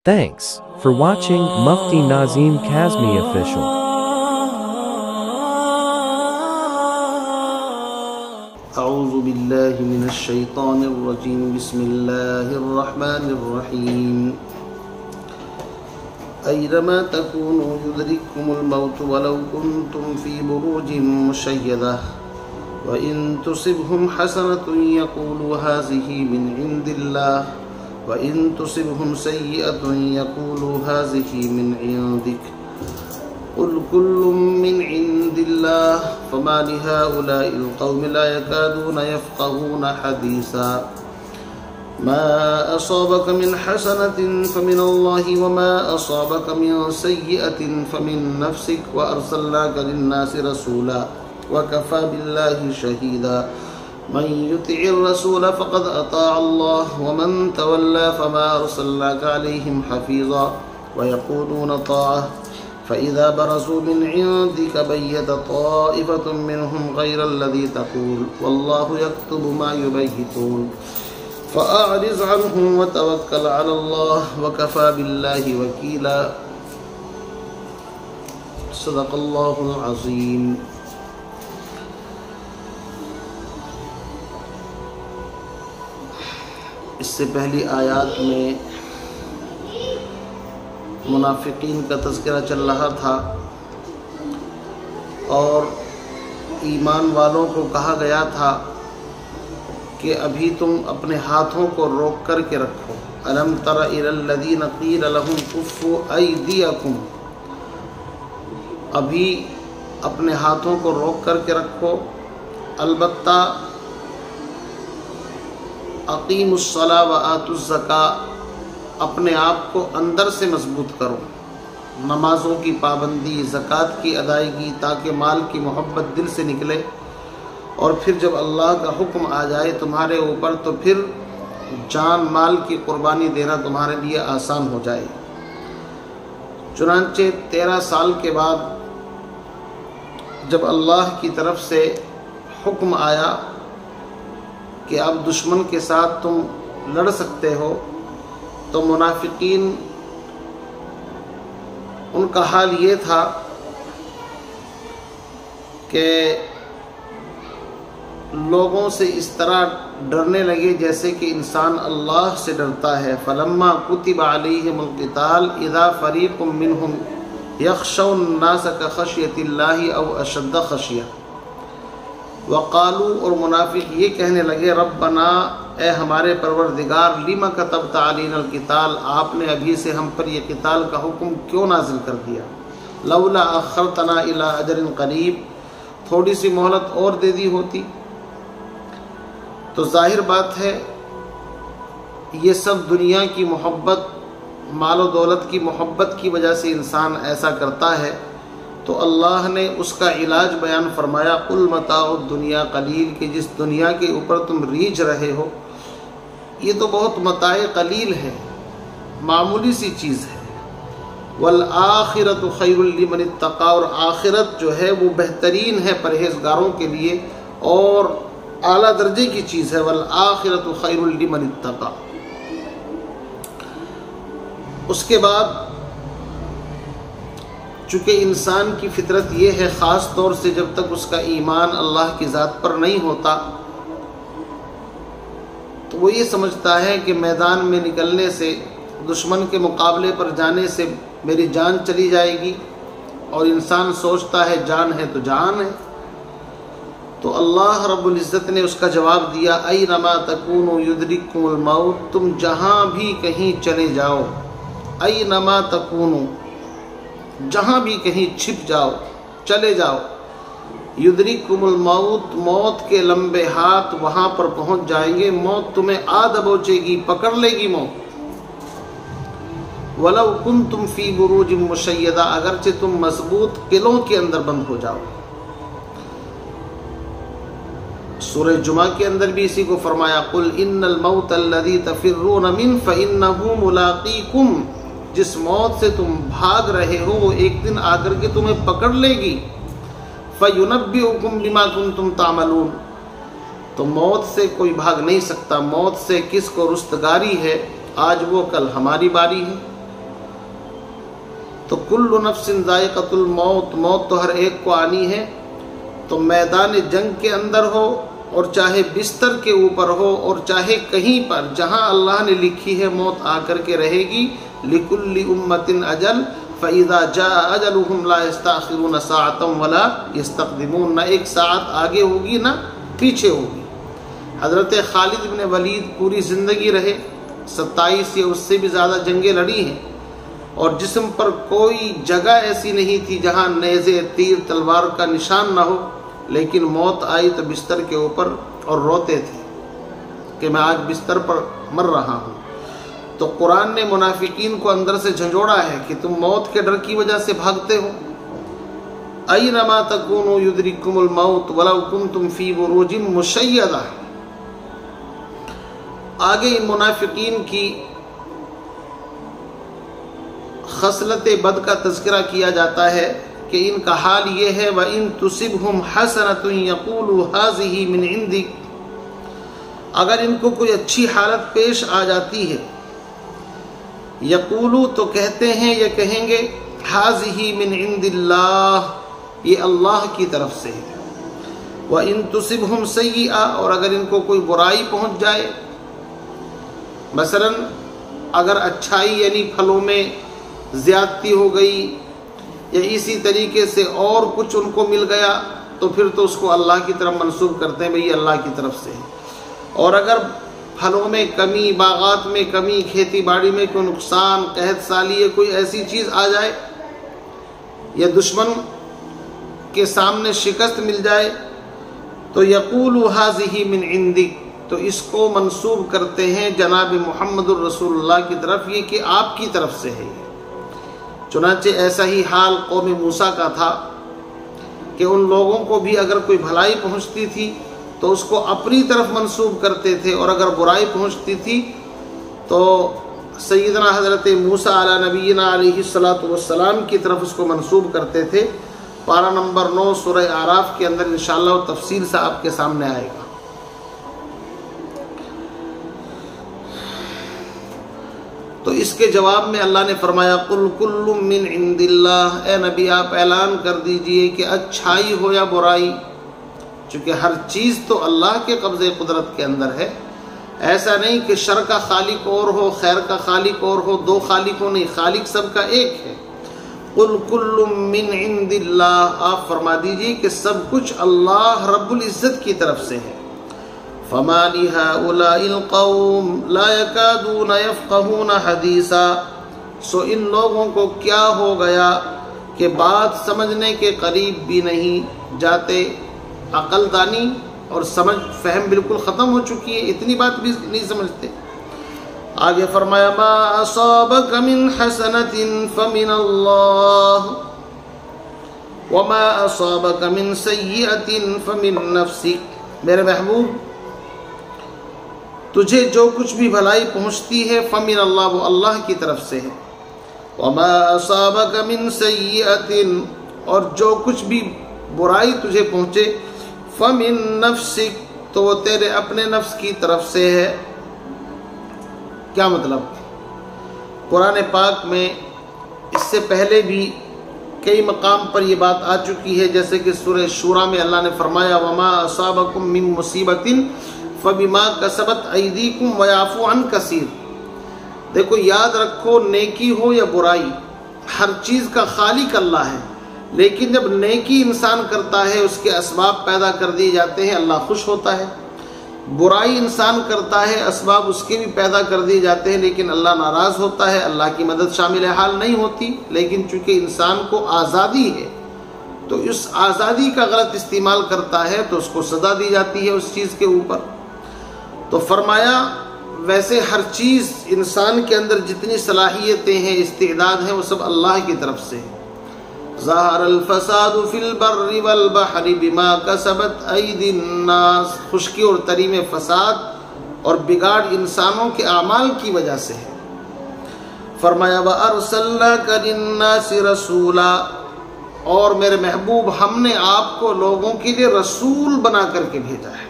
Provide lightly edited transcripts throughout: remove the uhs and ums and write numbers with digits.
Thanks for watching Mufti Nazim Kazmi Official. أعوذ بالله من الشيطان الرجيم بسم الله الرحمن الرحيم أينما تكونوا يدرككم الموت ولو كنتم في بروج مشيدة وإن تصبهم حسنة يقولوا هذه من عند الله وإن تصبهم سيئة يقولوا هذه من عندك قل كل من عند الله فما لهؤلاء القوم لا يكادون يفقهون حديثا ما أصابك من حسنة فمن الله وما أصابك من سيئة فمن نفسك وأرسلناك للناس رسولا وكفى بالله شهيدا من يطع الرسول فقد أطاع الله ومن تولى فما أرسلناك عليهم حفيظا ويقولون طاعة فإذا برزوا من عندك بيت طائفة منهم غير الذي تقول والله يكتب ما يبيتون فأعرض عنهم وتوكل على الله وكفى بالله وكيلا صدق الله العظيم. اس سے پہلی آیات میں منافقین کا تذکرہ چل رہا تھا اور ایمان والوں کو کہا گیا تھا کہ ابھی تم اپنے ہاتھوں کو روک کر کے رکھو. الم تر الی الذین قیل لهم کفوا ایدیکم، ابھی اپنے ہاتھوں کو روک کر کے رکھو، البتہ اقیموا الصلاۃ وآتوا الزکاۃ، اپنے آپ کو اندر سے مضبوط کرو، نمازوں کی پابندی، زکوٰۃ کی ادائیگی، تاکہ مال کی محبت دل سے نکلے، اور پھر جب اللہ کا حکم آ جائے تمہارے اوپر تو پھر جان مال کی قربانی دینا تمہارے لیے آسان ہو جائے. چنانچہ 13 سال کے بعد جب اللہ کی طرف سے حکم آیا کہ اب دشمن کے ساتھ تم لڑ سکتے ہو، تو منافقین ان کا حال یہ تھا کہ لوگوں سے اس طرح ڈرنے لگے جیسے کہ انسان اللہ سے ڈرتا ہے. فلما کتب علیہم القتال اذا فریق منہم یخشون الناس کخشیۃ اللہ او اشد خشیہ. وقالو، اور منافق یہ کہنے لگے، ربنا، اے ہمارے پروردگار، لما کتبت علینا القتال، آپ نے ابھی سے ہم پر یہ قتال کا حکم کیوں نازل کر دیا؟ لولا اخرتنا الی اجل قریب، تھوڑی سی مہلت اور دے دی ہوتی. تو ظاہر بات ہے یہ سب دنیا کی محبت، مال و دولت کی محبت کی وجہ سے انسان ایسا کرتا ہے. تو اللہ نے اس کا علاج بیان فرمایا، قل متاع الدنیا قلیل، کہ جس دنیا کے اوپر تم ریجھ رہے ہو یہ تو بہت متاع قلیل ہے، معمولی سی چیز ہے. والآخرۃ خیر لمن اتقی، اور آخرت جو ہے وہ بہترین ہے پرہیزگاروں کے لیے اور اعلیٰ درجے کی چیز ہے. والآخرۃ خیر لمن اتقی. اس کے بعد چونکہ انسان کی فطرت یہ ہے، خاص طور سے جب تک اس کا ایمان اللہ کی ذات پر نہیں ہوتا، تو وہ یہ سمجھتا ہے کہ میدان میں نکلنے سے، دشمن کے مقابلے پر جانے سے میری جان چلی جائے گی، اور انسان سوچتا ہے جان ہے تو جان ہے. تو اللہ رب العزت نے اس کا جواب دیا، اینما تکونوا یدرککم الموت، تم جہاں بھی کہیں چلے جاؤ، اینما تکونوا، جہاں بھی کہیں چھپ جاؤ، چلے جاؤ، یدرککم الموت، موت کے لمبے ہاتھ وہاں پر پہنچ جائیں گے، موت تمہیں آ دبوچے گی، پکڑ لے گی موت. وَلَوْ كُنْتُمْ فِي بُرُوجٍ مُشَيَّدَةٍ، اگرچہ تم مضبوط قلعوں کے اندر بند ہو جاؤ. سورہ جمعہ کے اندر بھی اسی کو فرمایا، قُلْ إِنَّ الْمَوْتَ الَّذِي تَفِرُّونَ مِنْهُ فَإِنَّهُ مُلَاقِيكُمْ، جس موت سے تم بھاگ رہے ہو وہ ایک دن آ کر کے تمہیں پکڑ لے گی. فَيُنَبِّئُكُمْ بِمَا كُنْتُمْ تَعْمَلُونَ، تو موت سے کوئی بھاگ نہیں سکتا. موت سے کس کو رستگاری ہے، آج وہ کل ہماری باری ہے. تو کل نفس ذائقۃ الموت، موت تو ہر ایک کو آنی ہے، تو میدان جنگ کے اندر ہو اور چاہے بستر کے اوپر ہو اور چاہے کہیں پر جہاں اللہ نے لکھی ہے موت آ کر کے رہے گی۔ لِكُلِّ أُمَّةٍ أَجَلٌ فَإِذَا جَاءَ أَجَلُهُمْ لَا يَسْتَأْخِرُونَ سَاعَةً وَلَا يَسْتَقْدِمُونَ، نہ ایک ساعت آگے ہوگی نہ پیچھے ہوگی۔ حضرت خالد بن ولید پوری زندگی رہے، 27 یا اس سے بھی زیادہ جنگیں لڑی ہیں، اور جسم پر کوئی جگہ ایسی نہیں تھی جہاں نیزے، تیر، تلوار کا نشان نہ ہو، لیکن موت آئی تو بستر کے اوپر اور روتے تھے کہ میں آج بستر پر مر رہا ہوں۔ تو قرآن نے منافقین کو اندر سے جھنجھوڑا ہے کہ تم موت کے ڈر کی وجہ سے بھاگتے ہو۔ اینما تکونوا یدرککم الموت ولو کنتم فی بروج مشیدہ۔ آگے ان منافقین کی خصلت بد کا تذکرہ کیا جاتا ہے کہ ان کا حال یہ ہے وَإِن تُصِبْهُمْ حَسَنَةٌ يَقُولُوا هَٰذِهِ مِنْ عِنْدِكَ، اگر ان کو کوئی اچھی حالت پیش آ جاتی ہے، یقولو تو کہتے ہیں یا کہیں گے هَٰذِهِ مِنْ عِنْدِ اللَّهِ، یہ اللہ کی طرف سے ہے۔ وَإِن تُصِبْهُمْ سَيِّئَةٌ، اور اگر ان کو کوئی برائی پہنچ جائے، مثلا اگر اچھائی یعنی پھلوں میں زیادتی ہو گئی یا اسی طریقے سے اور کچھ ان کو مل گیا، تو پھر تو اس کو اللہ کی طرف منسوب کرتے ہیں بھئی اللہ کی طرف سے ہے۔ اور اگر پھلوں میں کمی، باغات میں کمی، کھیتی باڑی میں کوئی نقصان، قحط سالی یا کوئی ایسی چیز آ جائے یا دشمن کے سامنے شکست مل جائے، تو یقولوا هذه من عندک، تو اس کو منسوب کرتے ہیں جناب محمد الرسول اللہ کی طرف، یہ کہ آپ کی طرف سے ہے۔ چنانچہ ایسا ہی حال قوم موسیٰ کا تھا کہ ان لوگوں کو بھی اگر کوئی بھلائی پہنچتی تھی تو اس کو اپنی طرف منسوب کرتے تھے، اور اگر برائی پہنچتی تھی تو سیدنا حضرت موسیٰ علیہ نبینا علیہ السلام کی طرف اس کو منسوب کرتے تھے۔ پارہ نمبر 9 سورہ اعراف کے اندر انشاءاللہ تفصیل سے آپ کے سامنے آئے گا۔ تو اس کے جواب میں اللہ نے فرمایا قُلْ كُلٌّ مِّنْ عِنْدِ اللَّهِ، اے نبی آپ اعلان کر دیجئے کہ اچھائی ہو یا برائی، چونکہ ہر چیز تو اللہ کے قبضے قدرت کے اندر ہے۔ ایسا نہیں کہ شر کا خالق اور ہو، خیر کا خالق اور ہو، دو خالقوں نہیں، خالق سب کا ایک ہے۔ قُلْ كُلٌّ مِّنْ عِنْدِ اللَّهِ، آپ فرما دیجئے کہ سب کچھ اللہ رب العزت کی طرف سے ہے۔ فَمَا لِهَٰؤُلَاءِ الْقَوْمِ لَا يَكَادُونَ يَفْقَهُونَ حَدِيثًا، سو ان لوگوں کو کیا ہو گیا کہ بات سمجھنے کے قریب بھی نہیں جاتے، عقل دانی اور سمجھ فہم بالکل ختم ہو چکی ہے، اتنی بات بھی نہیں سمجھتے۔ آگے فرمایا مَا أَصَابَكَ مِنْ حَسَنَةٍ فَمِنَ اللَّهِ وَمَا أَصَابَكَ مِنْ سَيِّئَةٍ فَمِنْ نَفْسِكَ، میرے محبوب تجھے جو کچھ بھی بھلائی پہنچتی ہے فمن اللہ، وہ اللہ کی طرف سے ہے۔ وما اصابک من سیئۃ، اور جو کچھ بھی برائی تجھے پہنچے فمن نفسک، تو وہ تیرے اپنے نفس کی طرف سے ہے۔ کیا مطلب؟ قرآن پاک میں اس سے پہلے بھی کئی مقام پر یہ بات آ چکی ہے، جیسے کہ سورہ شورا میں اللہ نے فرمایا وما اصابکم من مصیبۃ فبما کسبت ایدیکم ویعفو عن کثیر۔ دیکھو یاد رکھو، نیکی ہو یا برائی، ہر چیز کا خالق اللہ ہے، لیکن جب نیکی انسان کرتا ہے اس کے اسباب پیدا کر دیے جاتے ہیں، اللہ خوش ہوتا ہے۔ برائی انسان کرتا ہے، اسباب اس کے بھی پیدا کر دیے جاتے ہیں، لیکن اللہ ناراض ہوتا ہے، اللہ کی مدد شامل حال نہیں ہوتی۔ لیکن چونکہ انسان کو آزادی ہے تو اس آزادی کا غلط استعمال کرتا ہے تو اس کو سزا دی جاتی ہے اس چیز کے اوپر۔ تو فرمایا ویسے ہر چیز انسان کے اندر جتنی صلاحیتیں ہیں، استعداد ہیں، وہ سب اللہ کی طرف سے ہے۔ ظہر الفساد فی البر والبحر بما کسبت ایدی الناس، خشکی اور تری میں فساد اور بگاڑ انسانوں کے اعمال کی وجہ سے ہے۔ فرمایا وَأَرْسَلْنَاكَ لِلنَّاسِ رَسُولًا، اور میرے محبوب ہم نے آپ کو لوگوں کے لیے رسول بنا کر کے بھیجا ہے۔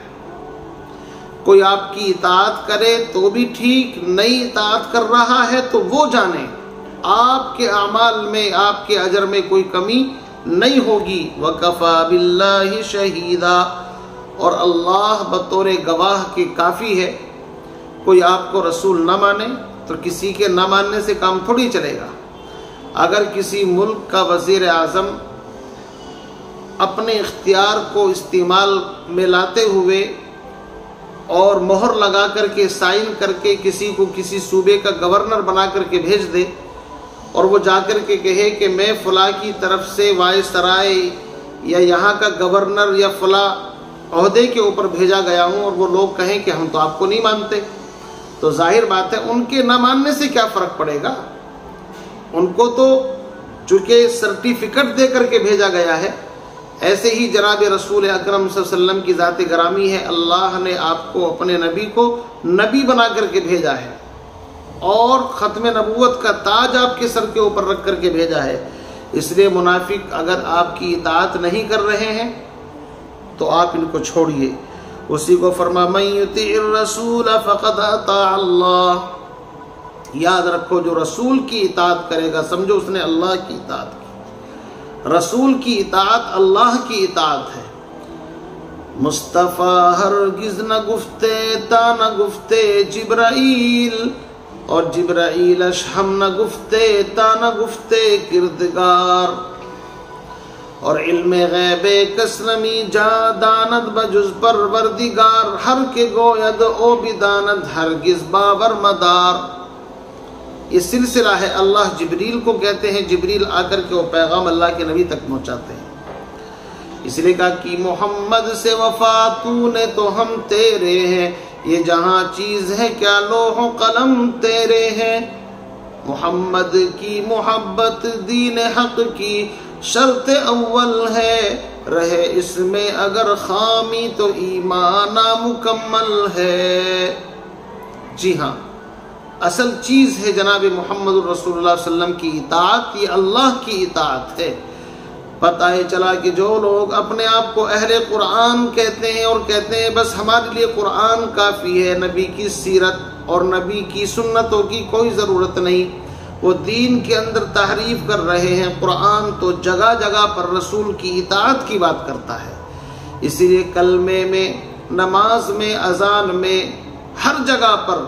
کوئی آپ کی اطاعت کرے تو بھی ٹھیک، نہیں اطاعت کر رہا ہے تو وہ جانے آپ کے اعمال میں، آپ کے اجر میں کوئی کمی نہیں ہوگی۔ وَكَفَى بِاللَّهِ شَهِيدًا، اور اللہ بطور گواہ کے کافی ہے۔ کوئی آپ کو رسول نہ مانے تو کسی کے نہ ماننے سے کام تھوڑی چلے گا۔ اگر کسی ملک کا وزیر اعظم اپنے اختیار کو استعمال میں لاتے ہوئے اور مہر لگا کر کے سائن کر کے کسی کو کسی صوبے کا گورنر بنا کر کے بھیج دے، اور وہ جا کر کے کہے کہ میں فلاں کی طرف سے وائسرائے یا یہاں کا گورنر یا فلاں عہدے کے اوپر بھیجا گیا ہوں، اور وہ لوگ کہیں کہ ہم تو آپ کو نہیں مانتے، تو ظاہر بات ہے ان کے نہ ماننے سے کیا فرق پڑے گا؟ ان کو تو چونکہ سرٹیفکیٹ دے کر کے بھیجا گیا ہے۔ ایسے ہی جناب رسول اکرم صلی اللہ علیہ وسلم کی ذات گرامی ہے، اللہ نے آپ کو، اپنے نبی کو نبی بنا کر کے بھیجا ہے، اور ختم نبوت کا تاج آپ کے سر کے اوپر رکھ کر کے بھیجا ہے۔ اس لیے منافق اگر آپ کی اطاعت نہیں کر رہے ہیں تو آپ ان کو چھوڑیے۔ اسی کو فرما من یطیع الرسول فقد اطاع اللہ، یاد رکھو جو رسول کی اطاعت کرے گا سمجھو اس نے اللہ کی اطاعت کی۔ رسول کی اطاعت اللہ کی اطاعت ہے۔ مصطفیٰ ہرگز نہ گفتے تا نہ گفتے جبرائیل، اور جبرائیل اشہم نہ گفتے تا نہ گفتے کردگار، اور علم غیب کس نمی جا داند بجز پروردگار، ہر کے گوید او بداند ہرگز باور مدار۔ یہ سلسلہ ہے، اللہ جبریل کو کہتے ہیں، جبریل آ کر کے وہ پیغام اللہ کے نبی تک پہنچاتے ہیں۔ اس لیے کہا کہ محمد سے وفا تو نے تو ہم تیرے ہیں، یہ جہاں چیز ہے کیا لوح و قلم تیرے ہیں۔ محمد کی محبت دین حق کی شرط اول ہے، رہے اس میں اگر خامی تو ایمان نامکمل ہے۔ جی ہاں، اصل چیز ہے جناب محمد رسول اللہ صلی اللہ علیہ وسلم کی اطاعت، یہ اللہ کی اطاعت ہے۔ پتہ ہے چلا کہ جو لوگ اپنے آپ کو اہل قرآن کہتے ہیں اور کہتے ہیں بس ہمارے لیے قرآن کافی ہے، نبی کی سیرت اور نبی کی سنتوں کی کوئی ضرورت نہیں، وہ دین کے اندر تحریف کر رہے ہیں۔ قرآن تو جگہ جگہ پر رسول کی اطاعت کی بات کرتا ہے، اسی لیے کلمے میں، نماز میں، اذان میں، ہر جگہ پر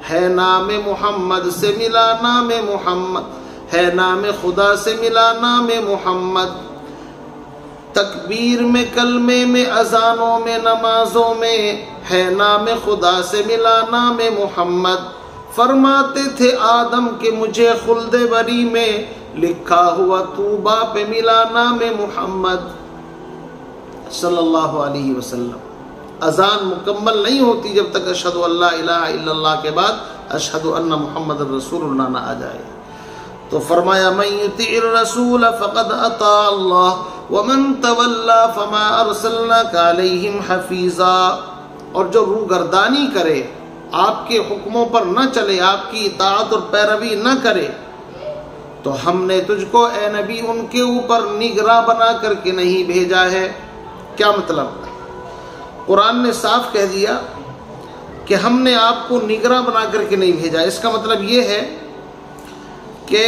ہے نام محمد سے ملا نام محمد، ہے نام خدا سے ملا نام محمد۔ تکبیر میں، کلمے میں، اذانوں میں، نمازوں میں ہے نام خدا سے ملا نام محمد۔ فرماتے تھے آدم کہ مجھے خلد بری میں لکھا ہوا طوبہ پہ ملا نام محمد صلی اللہ علیہ وسلم۔ اذان مکمل نہیں ہوتی جب تک اشہد ان لا الہ الا اللہ کے بعد اشہد ان محمد رسول اللہ نہ آ جائے۔ تو فرمایا من یطیع الرسول فقد اطاع اللہ ومن تولی فما ارسلناک علیہم حفیظا، اور جو روگردانی کرے، آپ کے حکموں پر نہ چلے، آپ کی اطاعت اور پیروی نہ کرے، تو ہم نے تجھ کو اے نبی ان کے اوپر نگراں بنا کر کے نہیں بھیجا ہے۔ کیا مطلب؟ قرآن نے صاف کہہ دیا کہ ہم نے آپ کو نگراں بنا کر کے نہیں بھیجا۔ اس کا مطلب یہ ہے کہ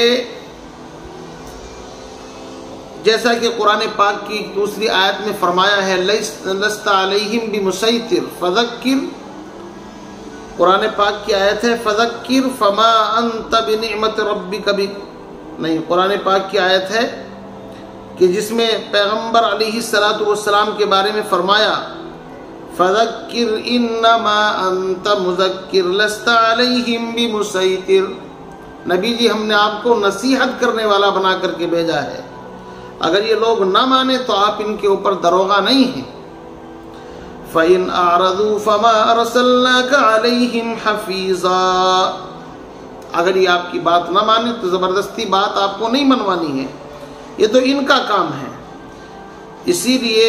جیسا کہ قرآن پاک کی دوسری آیت میں فرمایا ہے لست علیہم بمسیطر فذکر، قرآن پاک کی آیت ہے فذکر فما انت بنعمت ربک نہیں، قرآن پاک کی آیت ہے کہ جس میں پیغمبر علیہ السلام کے بارے میں فرمایا فذکر انما انت مذکر لست علیہم بمسیطر، نبی جی ہم نے آپ کو نصیحت کرنے والا بنا کر کے بھیجا ہے، اگر یہ لوگ نہ مانے تو آپ ان کے اوپر دروغہ نہیں ہیں۔ فَإِنْ أَعْرَضُوا فَمَا أَرْسَلْنَاكَ عَلَيْهِمْ حَفِيظًا، اگر یہ آپ کی بات نہ مانے تو زبردستی بات آپ کو نہیں منوانی ہے، یہ تو ان کا کام ہے۔ اسی لیے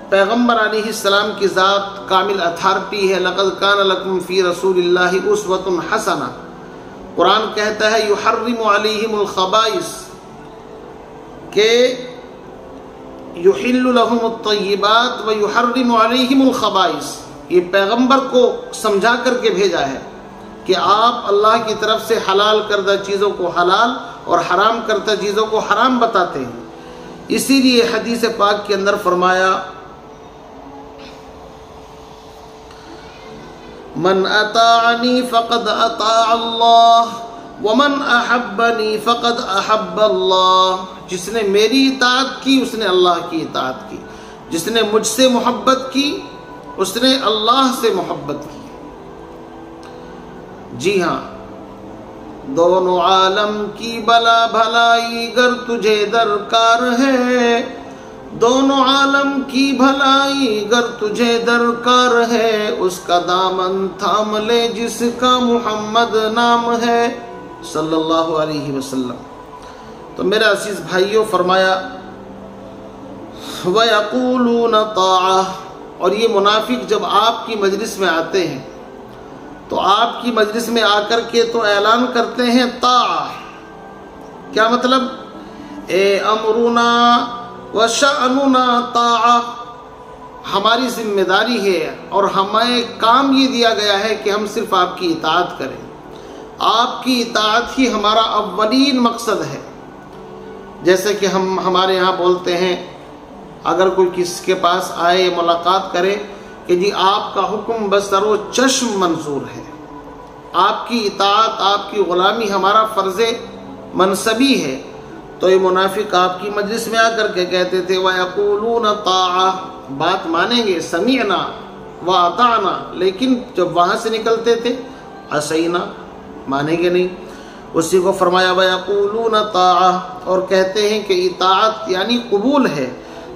پیغمبر علیہ السلام کی ذات کامل اتھارٹی ہے۔ لَقَدْ كَانَ لَكُمْ فِي رَسُولِ اللَّهِ أُسْوَةٌ حَسَنَةٌ، قرآن کہتا ہے يُحَرِّمُ عَلَيْهِمُ الْخَبَائِثَ، کہ يُحِلُّ لَهُمُ الطَّيِّبَاتِ وَيُحَرِّمُ عَلَيْهِمُ الْخَبَائِثَ، یہ پیغمبر کو سمجھا کر کے بھیجا ہے کہ آپ اللہ کی طرف سے حلال کردہ چیزوں کو حلال اور حرام کردہ چیزوں کو حرام بتاتے ہیں۔ اسی لیے حدیث پاک کے اندر فرمایا من اطاعنی فقد اطاع اللہ ومن احبنی فقد احب اللہ، جس نے میری اطاعت کی اس نے اللہ کی اطاعت کی، جس نے مجھ سے محبت کی اس نے اللہ سے محبت کی۔ جی ہاں، دونوں عالم کی بلا بھلائی گر تجھے درکار ہے، دونوں عالم کی بھلائی گر تجھے درکار ہے، اس کا دامن تھام لے جس کا محمد نام ہے صلی اللہ علیہ وسلم۔ تو میرا عزیز بھائیوں، فرمایا وَيَقُولُونَ طَاعَةً، اور یہ منافق جب آپ کی مجلس میں آتے ہیں تو آپ کی مجلس میں آ کر کے تو اعلان کرتے ہیں طاعہ۔ کیا مطلب؟ اے امرنا و شأننا طاعہ، ہماری ذمہ داری ہے اور ہمیں کام یہ دیا گیا ہے کہ ہم صرف آپ کی اطاعت کریں، آپ کی اطاعت ہی ہمارا اولین مقصد ہے۔ جیسے کہ ہم ہمارے یہاں بولتے ہیں، اگر کوئی کس کے پاس آئے ملاقات کرے کہ جی آپ کا حکم بسر و چشم منظور ہے، آپ کی اطاعت آپ کی غلامی ہمارا فرض منصبی ہے، تو یہ منافق آپ کی مجلس میں آ کر کے کہتے تھے وَيَقُولُونَ طَاعَةً، بات مانیں گے سمعنا وَأَطَعْنَا، لیکن جب وہاں سے نکلتے تھے عَصَيْنَا، مانیں گے نہیں۔ اسی کو فرمایا وَيَقُولُونَ طَاعَةً، اور کہتے ہیں کہ اطاعت یعنی قبول ہے۔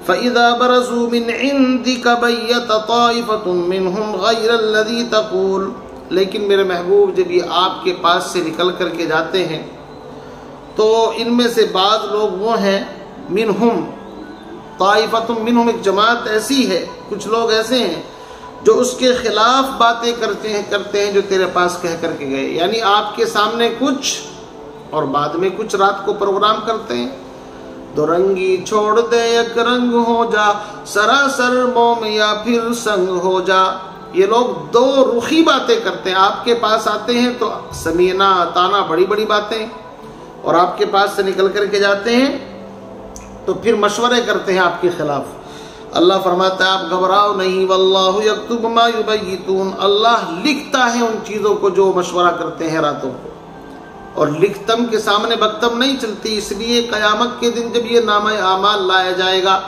فَإِذَا بَرَزُوا مِنْ عِنْدِكَ بَيَّتَ طَائِفَةٌ مِّنْهُمْ غَيْرَ الَّذِي تَقُولُ، لیکن میرے محبوب جب یہ آپ کے پاس سے نکل کر کے جاتے ہیں تو ان میں سے بعض لوگ وہ ہیں، منہم طائفۃ منہم، ایک جماعت ایسی ہے، کچھ لوگ ایسے ہیں جو اس کے خلاف باتیں کرتے ہیں جو تیرے پاس کہہ کر کے گئے، یعنی آپ کے سامنے کچھ اور بعد میں کچھ رات کو پروگرام کرتے ہیں۔ دو رنگی چھوڑ دے یک رنگ ہو جا، سراسر موم یا پھر سنگ ہو جا، یہ لوگ دو رخی باتیں کرتے ہیں۔ آپ کے پاس آتے ہیں تو سمینا تانا بڑی بڑی باتیں، اور آپ کے پاس سے نکل کر کے جاتے ہیں تو پھر مشورے کرتے ہیں آپ کے خلاف۔ اللہ فرماتا ہے آپ گھبراؤ نہیں، واللہ یکتب ما یبیتون، اللہ لکھتا ہے ان چیزوں کو جو مشورہ کرتے ہیں راتوں کو، اور لکھتم کے سامنے بکتم نہیں چلتی، اس لیے قیامت کے دن جب یہ نامہ اعمال لایا جائے گا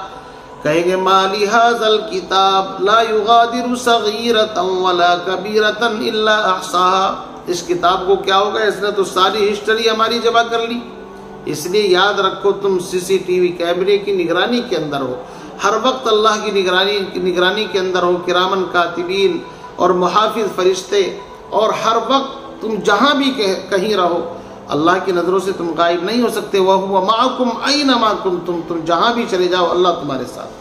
کہیں گے ما لہذا الکتاب لا یغادر صغیرۃ ولا کبیرۃ الا احصاها، اس کتاب کو کیا ہوگا، اس نے تو ساری ہسٹری ہماری جمع کر لی۔ اس لیے یاد رکھو تم CCTV کیمرے کی نگرانی کے اندر ہو، ہر وقت اللہ کی نگرانی کے اندر ہو، کرامن کاتبین اور محافظ فرشتے، اور ہر وقت تم جہاں بھی کہیں رہو اللہ کی نظروں سے تم غائب نہیں ہو سکتے۔ وَهُوَ مَعَكُمْ أَيْنَمَا كُنْتُمْ، جہاں بھی چلے جاؤ اللہ تمہارے ساتھ۔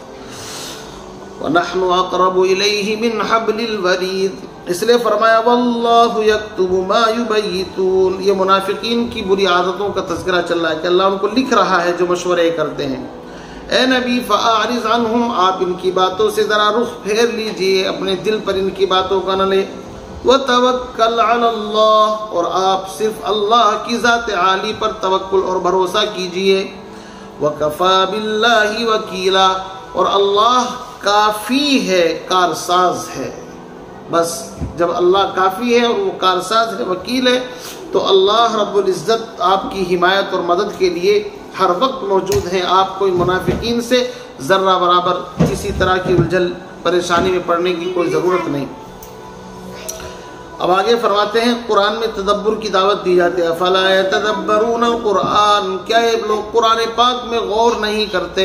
وَنَحْنُ أَقْرَبُ إِلَيْهِ مِنْ حَبْلِ الْوَرِيدِ، اس لیے فرمایا وَاللَّهُ يَكْتُبُ مَا يُبَيِّتُونَ، یہ منافقین کی بری عادتوں کا تذکرہ چل رہا ہے کہ اللہ ان کو لکھ رہا ہے جو مشورے کرتے ہیں۔ اے نبی فَأَعْرِضْ عَنْهُمْ، آپ ان کی باتوں سے ذرا رخ پھیر لیجئے، اپنے دل پر ان کی باتوں کا نہ لے۔ وَتَوَكَّلْ عَلَى اللَّهِ، اور آپ صرف اللہ کی ذات عالی پر توکل اور بھروسہ کیجئے۔ وَكَفَى بِاللَّهِ وَكِيلًا، اور اللہ کافی ہے، کارساز ہے۔ بس جب اللہ کافی ہے اور وہ کارساز ہے، وکیل ہے، تو اللہ رب العزت آپ کی حمایت اور مدد کے لیے ہر وقت موجود ہیں۔ آپ کوئی منافقین سے ذرہ برابر کسی طرح کی الجھن پریشانی میں پڑنے کی کوئی ضرورت نہیں۔ اب آگے فرماتے ہیں قرآن میں تدبر کی دعوت دی جاتی ہے۔ افلا یتدبرون القرآن، کیا یہ لوگ قرآن پاک میں غور نہیں کرتے؟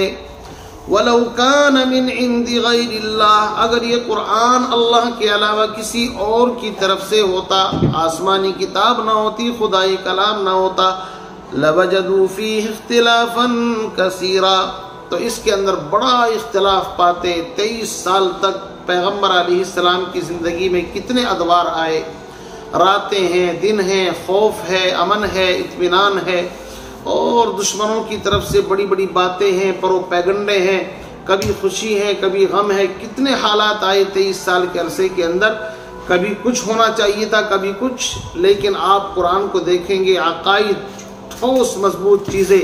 وَلَوْ كَانَ مِنْ عِنْدِ غَيْرِ اللَّهِ، اگر یہ قرآن اللہ کے علاوہ کسی اور کی طرف سے ہوتا، آسمانی کتاب نہ ہوتی، خدائی کلام نہ ہوتا، لَوَجَدُوا فِيهِ اخْتِلَافًا كَثِيرًا، تو اس کے اندر بڑا اختلاف پاتے۔ 23 سال تک پیغمبر علیہ السلام کی زندگی میں کتنے ادوار آئے، راتیں ہیں، دن ہیں، خوف ہے، امن ہے، اطمینان ہے، اور دشمنوں کی طرف سے بڑی بڑی باتیں ہیں، پروپیگنڈے ہیں، کبھی خوشی ہے کبھی غم ہے، کتنے حالات آئے 23 سال کے عرصے کے اندر۔ کبھی کچھ ہونا چاہیے تھا، کبھی کچھ، لیکن آپ قرآن کو دیکھیں گے عقائد ٹھوس مضبوط چیزیں،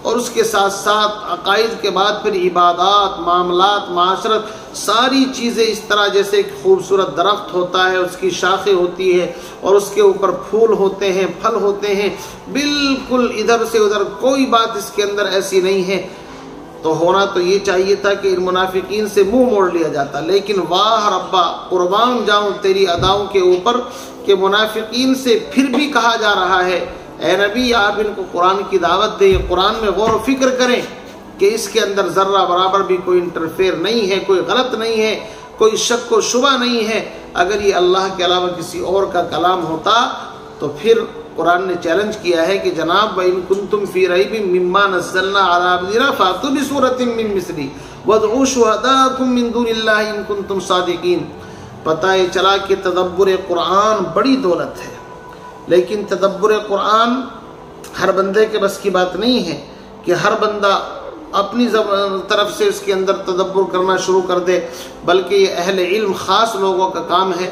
اور اس کے ساتھ ساتھ عقائد کے بعد پھر عبادات، معاملات، معاشرت، ساری چیزیں اس طرح جیسے ایک خوبصورت درخت ہوتا ہے، اس کی شاخیں ہوتی ہے اور اس کے اوپر پھول ہوتے ہیں، پھل ہوتے ہیں، بالکل ادھر سے ادھر کوئی بات اس کے اندر ایسی نہیں ہے۔ تو ہونا تو یہ چاہیے تھا کہ ان منافقین سے منہ موڑ لیا جاتا، لیکن واہ ربا، قربان جاؤں تیری اداؤں کے اوپر کہ منافقین سے پھر بھی کہا جا رہا ہے اے نبی آپ ان کو قرآن کی دعوت دیں، قرآن میں غور و فکر کریں کہ اس کے اندر ذرہ برابر بھی کوئی انٹرفیئر نہیں ہے، کوئی غلط نہیں ہے، کوئی شک و شبہ نہیں ہے۔ اگر یہ اللہ کے علاوہ کسی اور کا کلام ہوتا تو پھر قرآن نے چیلنج کیا ہے کہ جناب وَإِن كُنتُمْ فِي رَيْبٍ مِّمَّا نَزَّلْنَا عَلَىٰ عَبْدِنَا فَأْتُوا بِسُورَةٍ مِّن مِّثْلِهِ وَادْعُوا شُهَدَاءَكُم مِّن دُونِ اللَّهِ إِن كُنتُمْ صَادِقِينَ۔ پتہ یہ چلا کہ تدبر قرآن بڑی دولت ہے، لیکن تدبر قرآن ہر بندے کے بس کی بات نہیں ہے کہ ہر بندہ اپنی طرف سے اس کے اندر تدبر کرنا شروع کر دے، بلکہ یہ اہل علم خاص لوگوں کا کام ہے۔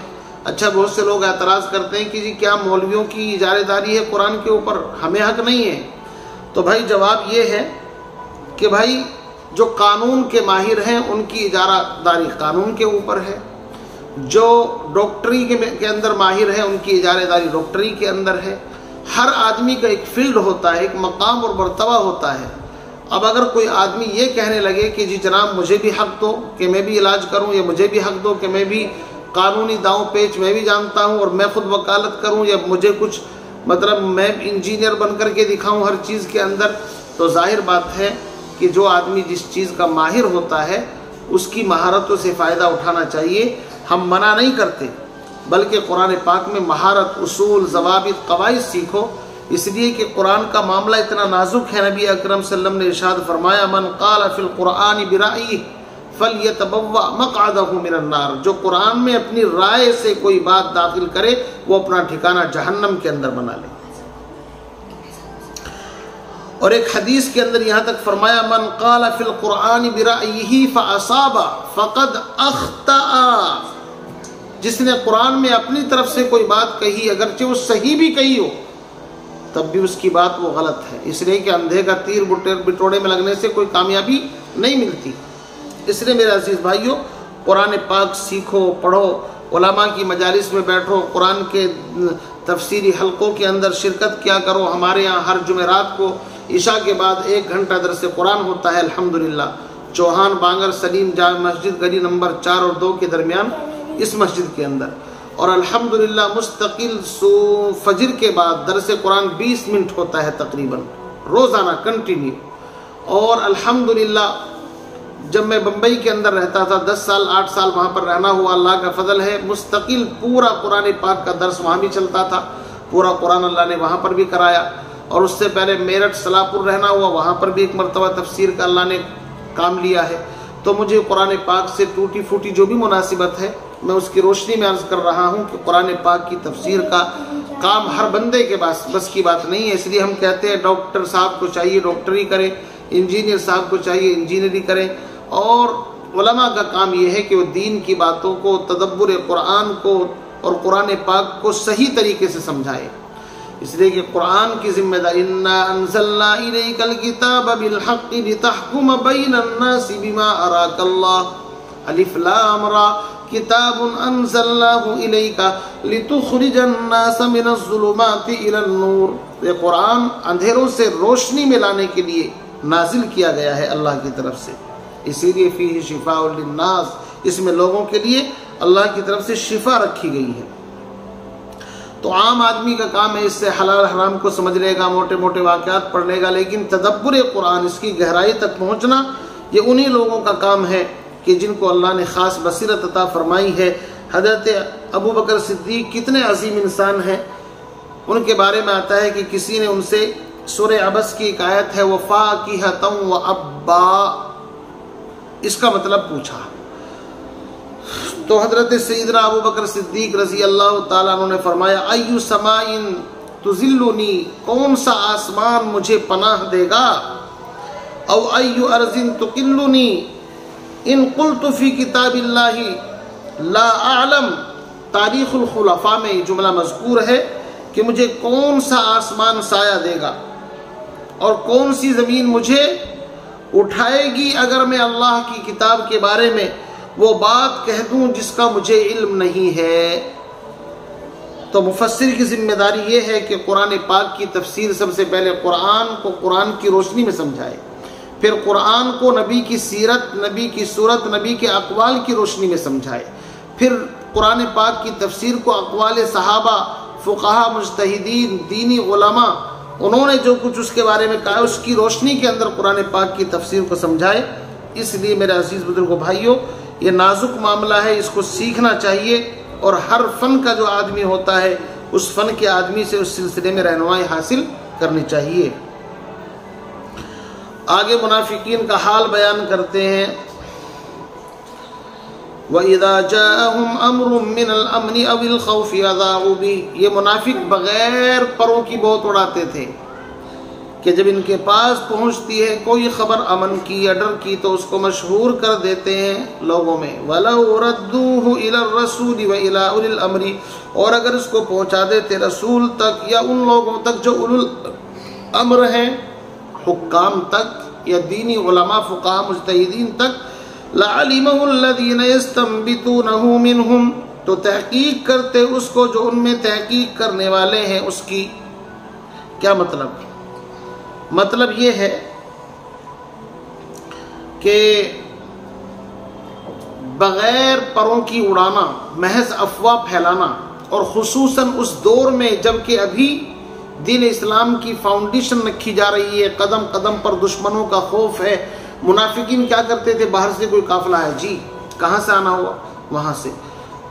اچھا بہت سے لوگ اعتراض کرتے ہیں کہ جی کیا مولویوں کی اجارہ داری ہے قرآن کے اوپر، ہمیں حق نہیں ہے؟ تو بھائی جواب یہ ہے کہ بھائی جو قانون کے ماہر ہیں ان کی اجارہ داری قانون کے اوپر ہے، جو ڈاکٹری کے اندر ماہر ہیں ان کی اجارہ داری ڈاکٹری کے اندر ہے۔ ہر آدمی کا ایک فیلڈ ہوتا ہے، ایک مقام اور مرتبہ ہوتا ہے۔ اب اگر کوئی آدمی یہ کہنے لگے کہ جی جناب مجھے بھی حق دو کہ میں بھی علاج کروں، یا مجھے بھی حق دو کہ میں بھی قانونی داؤں پیچ میں بھی جانتا ہوں اور میں خود وکالت کروں، یا مجھے کچھ مطلب میں انجینئر بن کر کے دکھاؤں ہر چیز کے اندر، تو ظاہر بات ہے کہ جو آدمی جس چیز کا ماہر ہوتا ہے اس کی مہارتوں سے فائدہ اٹھانا چاہیے۔ ہم منع نہیں کرتے، بلکہ قرآن پاک میں مہارت، اصول، ضوابط، قواعد سیکھو، اس لیے کہ قرآن کا معاملہ اتنا نازک ہے۔ نبی اکرم صلی اللہ علیہ وسلم نے ارشاد فرمایا من قال فی القرآن برأیہ فلیتبوأ مقعدہ من النار، جو قرآن میں اپنی رائے سے کوئی بات داخل کرے وہ اپنا ٹھکانہ جہنم کے اندر بنا لے۔ اور ایک حدیث کے اندر یہاں تک فرمایا من قال فی القرآن برأیہ فاصاب فقد اخطأ، جس نے قرآن میں اپنی طرف سے کوئی بات کہی اگرچہ وہ صحیح بھی کہی ہو تب بھی اس کی بات وہ غلط ہے، اس لیے کہ اندھے کا تیر بٹوڑے میں لگنے سے کوئی کامیابی نہیں ملتی۔ اس لیے میرے عزیز بھائیوں قرآن پاک سیکھو، پڑھو، علماء کی مجالس میں بیٹھو، قرآن کے تفسیری حلقوں کے اندر شرکت کیا کرو۔ ہمارے یہاں ہر جمعرات کو عشاء کے بعد 1 گھنٹہ درس قرآن ہوتا ہے الحمدللہ، چوہان بانگر سلیم جامع مسجد گلی نمبر 4 اور 2 کے درمیان اس مسجد کے اندر، اور الحمدللہ مستقل فجر کے بعد درس قرآن 20 منٹ ہوتا ہے تقریباً روزانہ کنٹینیو۔ اور الحمدللہ جب میں بمبئی کے اندر رہتا تھا 10 سال 8 سال وہاں پر رہنا ہوا، اللہ کا فضل ہے مستقل پورا قرآن پاک کا درس وہاں بھی چلتا تھا، پورا قرآن اللہ نے وہاں پر بھی کرایا۔ اور اس سے پہلے میرٹھ سلاپور رہنا ہوا، وہاں پر بھی ایک مرتبہ تفسیر کا اللہ نے کام لیا ہے۔ تو مجھے قرآن پاک سے ٹوٹی پھوٹی جو بھی مناسبت ہے میں اس کی روشنی میں عرض کر رہا ہوں کہ قرآن پاک کی تفسیر کا کام ہر بندے کے بس کی بات نہیں ہے۔ اس لیے ہم کہتے ہیں ڈاکٹر صاحب کو چاہیے ڈاکٹری کریں، انجینئر صاحب کو چاہیے انجینئری کریں، اور علماء کا کام یہ ہے کہ وہ دین کی باتوں کو، تدبر قرآن کو اور قرآن پاک کو صحیح طریقے سے سمجھائے۔ اس لیے کہ قرآن کی ذمہ داری انا انزلنا الیک الکتاب بالحق لتحکم بین الناس بما اراک اللہ الف لام را کتاب انزلناہ الیک لتخرج الناس من الظلمات الی النور۔ یہ قرآن اندھیروں سے روشنی میں لانے کے لیے نازل کیا گیا ہے اللہ کی طرف سے، اسی لیے فیہ شفاء للناس، اس میں لوگوں کے لیے اللہ کی طرف سے شفا رکھی گئی ہے۔ تو عام آدمی کا کام ہے اس سے حلال حرام کو سمجھ لے گا، موٹے موٹے واقعات پڑھ لے گا، لیکن تدبر قرآن، اس کی گہرائی تک پہنچنا یہ انہی لوگوں کا کام ہے کہ جن کو اللہ نے خاص بصیرت عطا فرمائی ہے۔ حضرت ابو بکر صدیق کتنے عظیم انسان ہیں، ان کے بارے میں آتا ہے کہ کسی نے ان سے سورہ عبس کی ایک آیت ہے وَفَاكِهَةً وَأَبًّا، اس کا مطلب پوچھا، تو حضرت سیدنا ابو بکر صدیق رضی اللہ تعالیٰ عنہ نے فرمایا ایُّ سماء تُظِلُّنِی، کون سا آسمان مجھے پناہ دے گا، او ایُّ ارض تُقِلُّنِی، ان قلت فی کتاب اللہ لا اعلم تاریخ الخلفاء میں یہ جملہ مذکور ہے کہ مجھے کون سا آسمان سایہ دے گا اور کون سی زمین مجھے اٹھائے گی اگر میں اللہ کی کتاب کے بارے میں وہ بات کہہ دوں جس کا مجھے علم نہیں ہے۔ تو مفسر کی ذمہ داری یہ ہے کہ قرآن پاک کی تفسیر سب سے پہلے قرآن کو قرآن کی روشنی میں سمجھائے، پھر قرآن کو نبی کی سیرت، نبی کی صورت، نبی کے اقوال کی روشنی میں سمجھائے، پھر قرآن پاک کی تفسیر کو اقوال صحابہ، فقہا، مجتہدین، دینی علماء، انہوں نے جو کچھ اس کے بارے میں کہا اس کی روشنی کے اندر قرآن پاک کی تفسیر کو سمجھائے۔ اس لیے میرے عزیز بزرگوں بھائیوں، یہ نازک معاملہ ہے، اس کو سیکھنا چاہیے، اور ہر فن کا جو آدمی ہوتا ہے اس فن کے آدمی سے اس سلسلے میں رہنمائی حاصل کرنی چاہیے۔ آگے منافقین کا حال بیان کرتے ہیں، وَإِذَا جَاءَهُمْ أَمْرٌ مِّنَ الْأَمْنِ أَوِ الْخَوْفِ أَذَاعُوا بِهِ۔ یہ منافق بغیر پروں کی بہت اڑاتے تھے کہ جب ان کے پاس پہنچتی ہے کوئی خبر امن کی یا ڈر کی تو اس کو مشہور کر دیتے ہیں لوگوں میں۔ وَلَوْ رَدُّوهُ إِلَى الرَّسُولِ وَإِلَى أُولِي الْأَمْرِ، اور اگر اس کو پہنچا دیتے رسول تک یا ان لوگوں تک جو اولو الامر ہیں، حکام تک یا دینی علماء، فقہا، مجتہدین تک، لَعَلِمَهُ الَّذِينَ يَسْتَنبِطُونَهُ مِنْهُمْ، تو تحقیق کرتے اس کو جو ان میں تحقیق کرنے والے ہیں اس کی۔ کیا مطلب؟ مطلب یہ ہے کہ بغیر پروں کی اڑانا، محض افواہ پھیلانا، اور خصوصاً اس دور میں جب کہ ابھی دین اسلام کی فاؤنڈیشن رکھی جا رہی ہے، قدم قدم پر دشمنوں کا خوف ہے۔ منافقین کیا کرتے تھے؟ باہر سے کوئی قافلہ ہے، جی کہاں سے آنا ہوا؟ وہاں سے،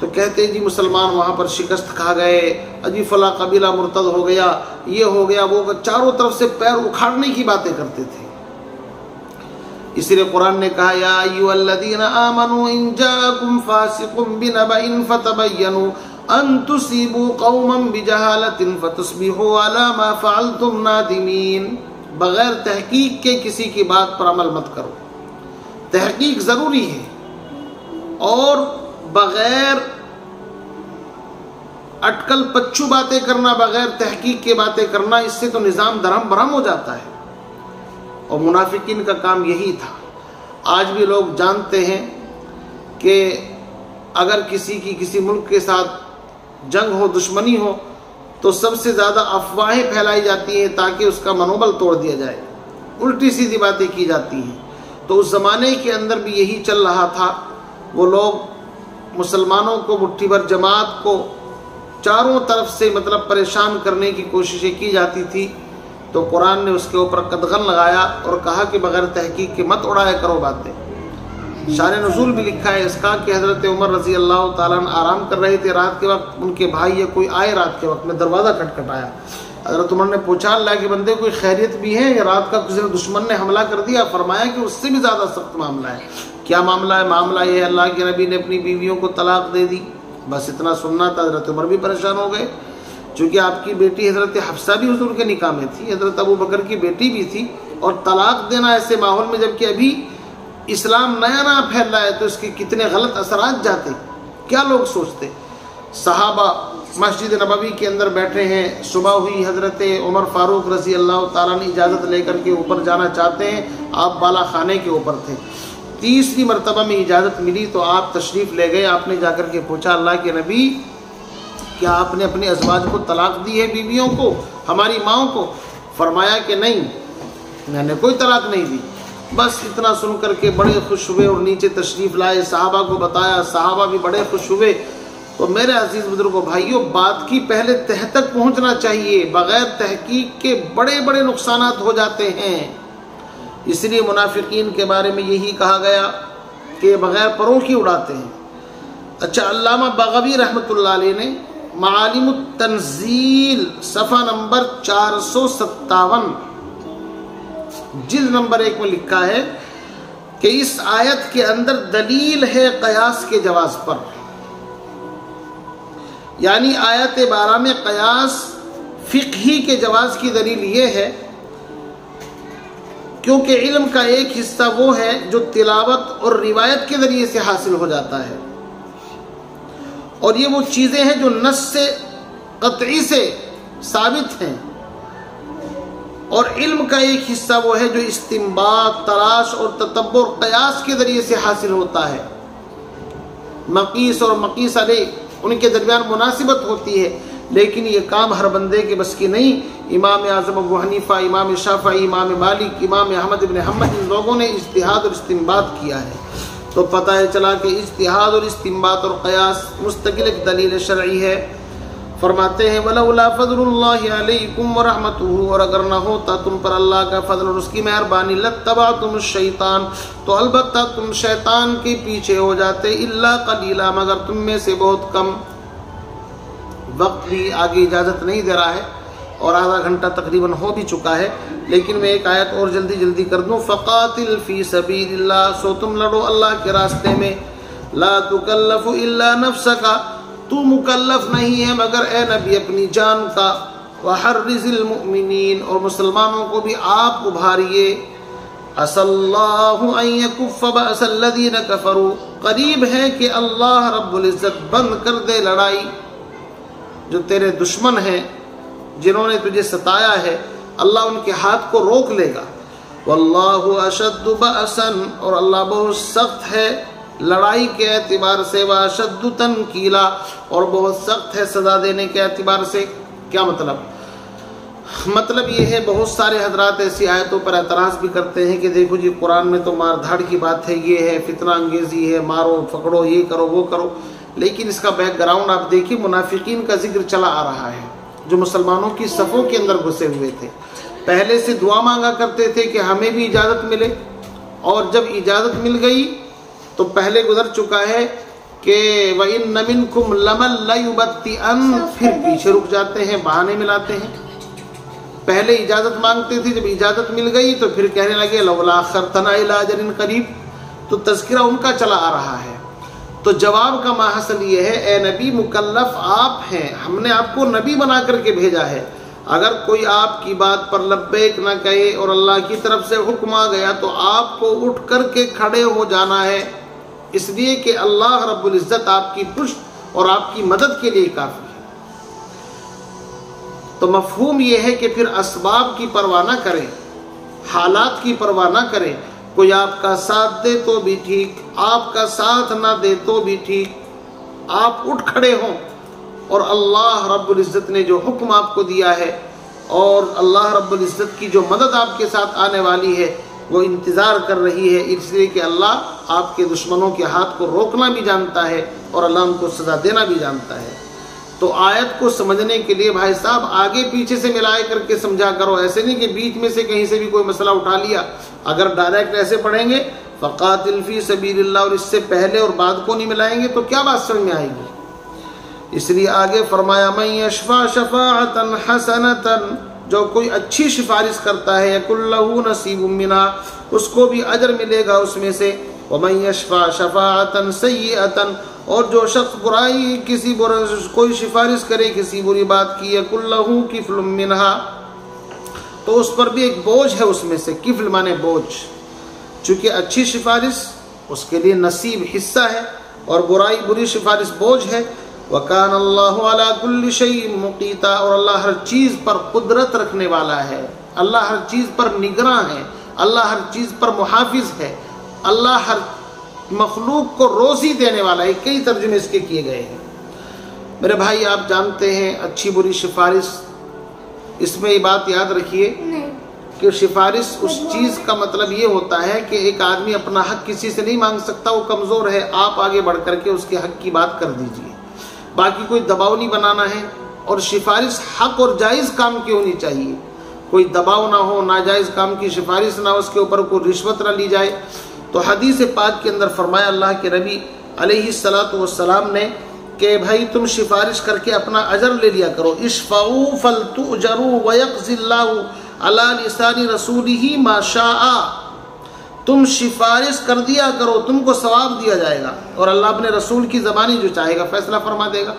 تو کہتے جی مسلمان وہاں پر شکست کھا گئے، اجی فلاں قبیلہ مرتد ہو گیا، یہ ہو گیا، وہ، چاروں طرف سے پیر اکھاڑنے کی باتیں کرتے تھے۔ اسی لیے قرآن نے کہا یا ایھا الذین آمنوا ان جاءکم فاسق بنبأ فتبینوا ان تصیبوا قوما بجہالۃ فتصبحوا علی ما فعلتم نادمین۔ بغیر تحقیق کے کسی کی بات پر عمل مت کرو، تحقیق ضروری ہے، اور بغیر اٹکل پچو باتیں کرنا، بغیر تحقیق کے باتیں کرنا، اس سے تو نظام درہم برہم ہو جاتا ہے۔ اور منافقین کا کام یہی تھا۔ آج بھی لوگ جانتے ہیں کہ اگر کسی کی کسی ملک کے ساتھ جنگ ہو، دشمنی ہو، تو سب سے زیادہ افواہیں پھیلائی جاتی ہیں تاکہ اس کا منوبل توڑ دیا جائے، الٹی سیدھی باتیں کی جاتی ہیں۔ تو اس زمانے کے اندر بھی یہی چل رہا تھا۔ وہ لوگ مسلمانوں کو، مٹھی بھر جماعت کو چاروں طرف سے پریشان کرنے کی کوششیں کی جاتی تھی، تو قرآن نے اس کے اوپر قدغن لگایا اور کہا کہ بغیر تحقیق کے مت اڑایا کرو باتیں۔ شان نزول بھی لکھا ہے اس کا کہ حضرت عمر رضی اللہ تعالیٰ عنہ آرام کر رہے تھے رات کے وقت، ان کے بھائی یا کوئی آئے رات کے وقت میں، دروازہ کھٹکھٹایا۔ حضرت عمر نے پوچھا اللہ کے بندے کوئی خیریت بھی ہے یا رات کا کسی دشمن نے حملہ کر دیا؟ فرمایا کہ اس سے بھی زیادہ سخت معاملہ ہے۔ کیا معاملہ ہے؟ معاملہ یہ ہے اللہ کے نبی نے اپنی بیویوں کو طلاق دے دی۔ بس اتنا سننا تھا۔ حضرت عمر بھی پریشان ہو گئے، چونکہ آپ کی بیٹی حضرت حفصہ بھی حضور کے نکاح میں تھی، حضرت ابو بکر کی بیٹی بھی تھی، اور طلاق دینا ایسے ماحول میں جبکہ ابھی اسلام نیا نیا پھیل رہا ہے تو اس کے کتنے غلط اثرات جاتے، کیا لوگ سوچتے۔ صحابہ مسجد نبوی کے اندر بیٹھے ہیں، صبح ہوئی، حضرت عمر فاروق رضی اللہ تعالیٰ نے اجازت لے کر کے اوپر جانا چاہتے ہیں، آپ بالا خانے کے اوپر تھے۔ تیسری مرتبہ میں اجازت ملی تو آپ تشریف لے گئے۔ آپ نے جا کر کے پوچھا اللہ کے نبی کیا آپ نے اپنے ازواج کو طلاق دی ہے، بیویوں کو، ہماری ماؤں کو؟ فرمایا کہ نہیں، میں نے کوئی طلاق نہیں دی۔ بس اتنا سن کر کے بڑے خوش ہوئے اور نیچے تشریف لائے، صحابہ کو بتایا، صحابہ بھی بڑے خوش ہوئے۔ تو میرے عزیز بزرگوں بھائیوں، بات کی پہلے تہ تک پہنچنا چاہیے، بغیر تحقیق کے بڑے بڑے نقصانات ہو جاتے ہیں۔ اس لیے منافقین کے بارے میں یہی کہا گیا کہ بغیر پروں کی اڑاتے ہیں۔ اچھا، علامہ بغوی رحمۃ اللہ علیہ نے معالم التنزیل صفحہ نمبر 457 جلد نمبر 1 میں لکھا ہے کہ اس آیت کے اندر دلیل ہے قیاس کے جواز پر، یعنی آیت 12 میں قیاس فقہی کے جواز کی دلیل یہ ہے کیونکہ علم کا ایک حصہ وہ ہے جو تلاوت اور روایت کے ذریعے سے حاصل ہو جاتا ہے، اور یہ وہ چیزیں ہیں جو نص سے قطعی سے ثابت ہیں، اور علم کا ایک حصہ وہ ہے جو استنباط، تلاش اور تتبع اور قیاس کے ذریعے سے حاصل ہوتا ہے۔ مقیس اور مقیس علیہ ان کے درمیان مناسبت ہوتی ہے، لیکن یہ کام ہر بندے کے بس کی نہیں۔ امام اعظم ابو حنیفہ، امام شافعی، امام مالک، امام احمد بن حنبل، ان لوگوں نے اجتہاد اور استنباط کیا ہے، تو پتہ چلا کہ اجتہاد اور استنباط اور قیاس مستقل ایک دلیل شرعی ہے۔ فرماتے ہیں وَلَوْلَا فَضْلُ اللَّهِ عَلَيْكُمْ وَرَحْمَتُهُ، اور اگر نہ ہوتا تم پر اللہ کا فضل اور اس کی مہربانی، لَاتَّبَعْتُمُ الشَّيْطَانَ، تو البتہ تم شیطان کے پیچھے ہو جاتے، إِلَّا قَلِيلًا، مگر تم میں سے بہت کم۔ وقت بھی آگے اجازت نہیں دے رہا ہے اور آدھا گھنٹہ تقریباً ہو بھی چکا ہے، لیکن میں ایک آیت اور جلدی کر دوں۔ فَقَاتِلْ فِي سَبِيلِ اللَّهِ، سو تم لڑو اللہ کے راستے میں، لَا تُكَلَّفُ إِلَّا نَفْسَكَ، تو مکلف نہیں ہے مگر اے نبی اپنی جان کا، وَحَرِّزِ الْمُؤْمِنِينَ، اور مسلمانوں کو بھی آپ ابھاریے، عَسَى اللَّهُ أَن يَكُفَّ بَأْسَ الَّذِينَ كَفَرُوا، قریب ہے کہ اللہ رب العزت بند کر دے لڑائی جو تیرے دشمن ہیں، جنہوں نے تجھے ستایا ہے، اللہ ان کے ہاتھ کو روک لے گا۔ وَاللَّهُ أَشَدُّ بَأْسًا، اور اللہ بہت سخت ہے لڑائی کے اعتبار سے، وَأَشَدُّ تَنْكِيلًا، اور بہت سخت ہے سزا دینے کے اعتبار سے۔ کیا مطلب یہ ہے، بہت سارے حضرات ایسی آیتوں پر اعتراض بھی کرتے ہیں کہ دیکھو جی قرآن میں تو مار دھاڑ کی بات ہے، یہ ہے فتنہ انگیزی ہے، مارو پکڑو، یہ کرو وہ کرو، لیکن اس کا بیک گراؤنڈ آپ دیکھیے، منافقین کا ذکر چلا آ رہا ہے جو مسلمانوں کی صفوں کے اندر گھسے ہوئے تھے، پہلے سے دعا مانگا کرتے تھے کہ ہمیں بھی اجازت ملے، اور جب اجازت مل گئی تو پہلے گزر چکا ہے کہ وَإِنَّ مِنْكُمْ لَمَن لَيُبَطِّئَنَّ، پھر پیچھے رک جاتے ہیں، بہانے ملاتے ہیں۔ پہلے اجازت مانگتے تھے، جب اجازت مل گئی تو پھر کہنے لگے لَوْلَا أَخَّرْتَنَا إِلَىٰ أَجَلٍ قَرِيبٍ، تو تذکرہ ان کا چلا آ رہا ہے۔ تو جواب کا ماحصل یہ ہے، اے نبی مکلف آپ ہیں، ہم نے آپ کو نبی بنا کر کے بھیجا ہے، اگر کوئی آپ کی بات پر لبیک نہ کہے اور اللہ کی طرف سے حکم آ گیا تو آپ کو اٹھ کر کے کھڑے ہو جانا ہے، اس لیے کہ اللہ رب العزت آپ کی پشت اور آپ کی مدد کے لیے کافی ہے۔ تو مفہوم یہ ہے کہ پھر اسباب کی پرواہ نہ کریں، حالات کی پرواہ نہ کریں، کوئی آپ کا ساتھ دے تو بھی ٹھیک، آپ کا ساتھ نہ دے تو بھی ٹھیک، آپ اٹھ کھڑے ہوں، اور اللہ رب العزت نے جو حکم آپ کو دیا ہے اور اللہ رب العزت کی جو مدد آپ کے ساتھ آنے والی ہے وہ انتظار کر رہی ہے، اس لیے کہ اللہ آپ کے دشمنوں کے ہاتھ کو روکنا بھی جانتا ہے اور اللہ ان کو سزا دینا بھی جانتا ہے۔ تو آیت کو سمجھنے کے لیے بھائی صاحب آگے پیچھے سے ملائے کر کے سمجھا کرو، ایسے نہیں کہ بیچ میں سے کہیں سے بھی کوئی مسئلہ اٹھا لیا۔ اگر ڈائریکٹ ایسے پڑھیں گے فَقَاتِلْ فِي سَبِيلِ اللَّهِ، اور اس سے پہلے اور بعد کو نہیں ملائیں گے تو کیا بات سمجھ میں آئے گی؟ اس لیے آگے فرمایا مَن يَشْفَعْ شَفَاعَةً حَسَنَةً، جو کوئی اچھی سفارش کرتا ہے يَكُن لَّهُ نَصِيبٌ مِّنْهَا، اس کو بھی اجر ملے گا اس میں سے۔ وَمَن يَشْفَعْ شَفَاعَةً سَيِّئَةً، اور جو شخص کوئی سفارش کرے کسی بری بات کی، يَكُن لَّهُ كِفْلٌ مِّنْهَا، تو اس پر بھی ایک بوجھ ہے اس میں سے، کفل مانے بوجھ، چونکہ اچھی سفارش اس کے لیے نصیب حصہ ہے اور بری سفارش بوجھ ہے۔ وَكَانَ اللَّهُ عَلَىٰ كُلِّ شَيْءٍ مُقِيتًا، اور اللہ ہر چیز پر قدرت رکھنے والا ہے، اللہ ہر چیز پر نگراں ہے، اللہ ہر چیز پر محافظ ہے، اللہ ہر مخلوق کو روزی دینے والا ہے۔ کئی ترجمے اس کے کیے گئے ہیں۔ میرے بھائی آپ جانتے ہیں اچھی بری سفارش، اس میں یہ بات یاد رکھیے کہ سفارش اس چیز کا مطلب یہ ہوتا ہے کہ ایک آدمی اپنا حق کسی سے نہیں مانگ سکتا، وہ کمزور ہے، آپ آگے بڑھ کر کے اس کے حق کی بات کر دیجئے، باقی کوئی دباؤ نہیں بنانا ہے۔ اور سفارش حق اور جائز کام کی ہونی چاہیے، کوئی دباؤ نہ ہو، ناجائز کام کی سفارش نہ ہو، اس کے اوپر کوئی رشوت نہ لی جائے۔ تو حدیث پاک کے اندر فرمایا اللہ کے نبی علیہ السلام نے کہ بھائی تم سفارش کر کے اپنا اجر لے لیا کرو، اشفعوا فلتؤجروا ويقضي الله على لسان رسوله ما شاء، تم سفارش کر دیا کرو، تم کو ثواب دیا جائے گا، اور اللہ اپنے رسول کی زبانی جو چاہے گا فیصلہ فرما دے گا۔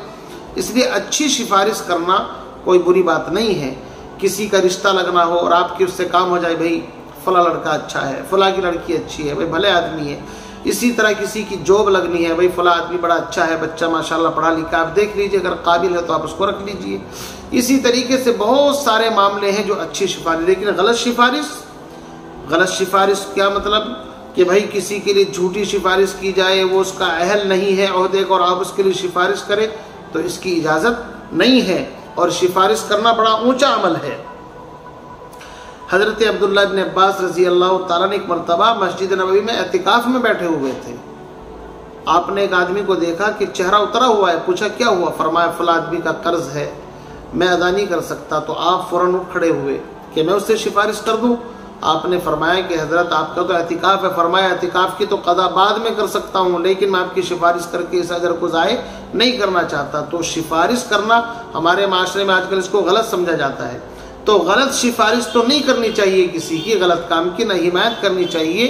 اس لیے اچھی سفارش کرنا کوئی بری بات نہیں ہے۔ کسی کا رشتہ لگنا ہو اور آپ کے اس سے کام ہو جائے، بھائی فلاں لڑکا اچھا ہے، فلاں کی لڑکی اچھی ہے، بھائی بھلے آدمی ہے، اسی طرح کسی کی جاب لگنی ہے، بھائی فلاں آدمی بڑا اچھا ہے، بچہ ماشاءاللہ پڑھا لکھا، آپ دیکھ لیجئے، اگر قابل ہے تو آپ اس کو رکھ لیجئے۔ اسی طریقے سے بہت سارے معاملے ہیں جو اچھی سفارش، لیکن غلط سفارش کیا مطلب کہ بھائی کسی کے لیے جھوٹی سفارش کی جائے، وہ اس کا اہل نہیں ہے عہدے کو اور آپ اس کے لیے سفارش کریں، تو اس کی اجازت نہیں ہے، اور سفارش کرنا بڑا اونچا عمل ہے۔ حضرت عبداللہ ابن عباس رضی اللہ تعالیٰ نے ایک مرتبہ مسجد نبوی میں اعتکاف میں بیٹھے ہوئے تھے، آپ نے ایک آدمی کو دیکھا کہ چہرہ اترا ہوا ہے، پوچھا کیا ہوا؟ فرمایا فلاں آدمی کا قرض ہے، میں ادا نہیں کر سکتا۔ تو آپ فوراً اٹھ کھڑے ہوئے کہ میں اس سے سفارش کر دوں؟ آپ نے فرمایا کہ حضرت آپ کا تو اعتکاف ہے، فرمایا اعتکاف کی تو قضا بعد میں کر سکتا ہوں، لیکن میں آپ کی سفارش کر کے اس اجر کو ضائع نہیں کرنا چاہتا۔ تو سفارش کرنا ہمارے معاشرے میں آج کل اس کو غلط سمجھا جاتا ہے، تو غلط سفارش تو نہیں کرنی چاہیے کسی کی، غلط کام کی نہ حمایت کرنی چاہیے۔